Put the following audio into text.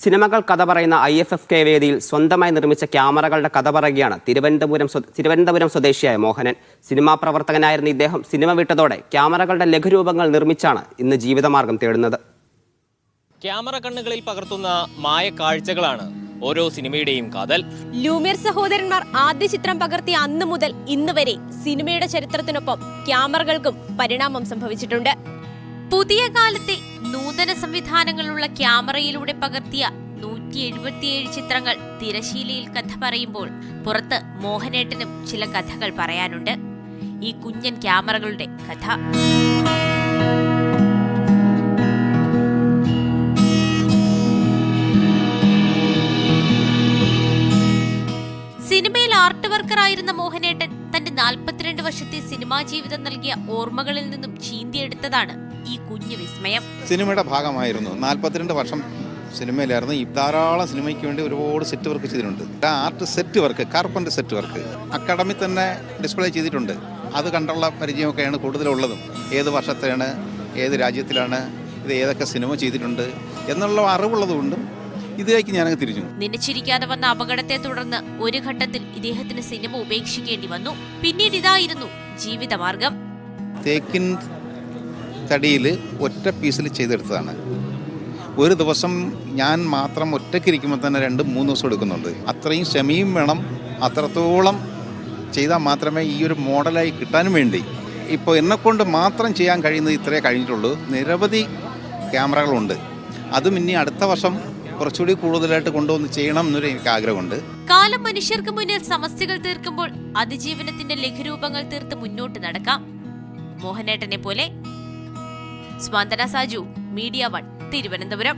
സിനിമകൾ കഥ പറയുന്ന IFFK വേദിയിൽ സ്വന്തമായി നിർമ്മിച്ച ക്യാമറകളുടെ കഥ പറയുകയാണ് തിരുവനന്തപുരം സ്വദേശിയായ മോഹനൻ. സിനിമാ പ്രവർത്തകനായിരുന്ന ഇദ്ദേഹം സിനിമ വിട്ടതോടെ ക്യാമറകളുടെ ലഘുരൂപങ്ങൾ നിർമ്മിച്ചാണ് ഇന്ന് ജീവിതമാർഗം തേടുന്നത്. ക്യാമറ കണ്ണുകളിൽ പകർത്തുന്ന മായ കാഴ്ചകളാണ് ഓരോ സിനിമയുടെയും കാതൽ. ലൂമിയർ സഹോദരന്മാർ ആദ്യ ചിത്രം പകർത്തിയ അന്ന് മുതൽ ഇന്ന് വരെ സിനിമയുടെ ചരിത്രത്തിനൊപ്പം ക്യാമറകൾക്കും പരിണാമം സംഭവിച്ചിട്ടുണ്ട്. പുതിയ കാലത്തെ നൂതന സംവിധാനങ്ങളുള്ള ക്യാമറയിലൂടെ പകർത്തിയ 177 ചിത്രങ്ങൾ തിരശീലയിൽ കഥ പറയുമ്പോൾ പുറത്ത് മോഹനേട്ടനും ചില കഥകൾ പറയാനുണ്ട്. ഈ കുഞ്ഞൻ ക്യാമറകളുടെ കഥ. സിനിമയിൽ ആർട്ട് വർക്കറായിരുന്ന മോഹനേട്ടൻ തന്റെ 42 വർഷത്തെ സിനിമാ ജീവിതം നൽകിയ ഓർമ്മകളിൽ നിന്നും ചീന്തിയെടുത്തതാണ് ഈ കുഞ്ഞു വിസ്മയം. സിനിമയുടെ ഭാഗമായിരുന്നു. 42 വർഷം സിനിമയിലായിരുന്നു. ഈ ധാരാളം സിനിമയ്ക്ക് വേണ്ടി ഒരുപാട് സെറ്റ് വർക്ക് ചെയ്തിട്ടുണ്ട്. ആർട്ട് സെറ്റ് വർക്ക്, കാർപ്പൻ്റ് സെറ്റ് വർക്ക് അക്കാഡമി തന്നെ ഡിസ്പ്ലേ ചെയ്തിട്ടുണ്ട്. അത് കണ്ടുള്ള പരിചയമൊക്കെയാണ് കൂടുതലുള്ളതും. ഏത് വർഷത്തെയാണ്, ഏത് രാജ്യത്തിലാണ്, ഇത് ഏതൊക്കെ സിനിമ ചെയ്തിട്ടുണ്ട് എന്നുള്ള അറിവുള്ളതുകൊണ്ടും ഇതിലേക്ക് ഞാനങ്ങ് തിരിച്ചു. നിലച്ചിരിക്കാതെ വന്ന അപകടത്തെ തുടർന്ന് ഒരു ഘട്ടത്തിൽ ഇദ്ദേഹത്തിന് സിനിമ ഉപേക്ഷിക്കേണ്ടി വന്നു. പിന്നീട് ഇതായിരുന്നു ജീവിതമാർഗം. തേക്കിൻ തടിയിൽ ഒറ്റ പീസിൽ ചെയ്തെടുത്തതാണ്. ഒരു ദിവസം ഞാൻ മാത്രം ഒറ്റയ്ക്കിരിക്കുമ്പോൾ തന്നെ 2-3 ദിവസം എടുക്കുന്നുണ്ട്. അത്രയും ക്ഷമയും വേണം. അത്രത്തോളം ചെയ്താൽ മാത്രമേ ഈ ഒരു മോഡലായി കിട്ടാനും വേണ്ടി. ഇപ്പോൾ എന്നെക്കൊണ്ട് മാത്രം ചെയ്യാൻ കഴിയുന്നത് ഇത്രേ കഴിഞ്ഞിട്ടുള്ളൂ. നിരവധി ക്യാമറകളുണ്ട്. അതും ഇനി അടുത്ത വർഷം കുറച്ചുകൂടി കൂടുതലായിട്ട് കൊണ്ടുവന്ന് ചെയ്യണം എന്നൊരു എനിക്ക് ആഗ്രഹമുണ്ട്. കാലം മനുഷ്യർക്ക് മുന്നിൽ സമസ്യകൾ തീർക്കുമ്പോൾ അതിജീവനത്തിന്റെ ലഘുരൂപങ്ങൾ തീർത്ത് മുന്നോട്ട് നടക്കാം. മോഹനേട്ടനെ പോലെ. സ്വാന്തന സാജു, മീഡിയ 1, തിരുവനന്തപുരം.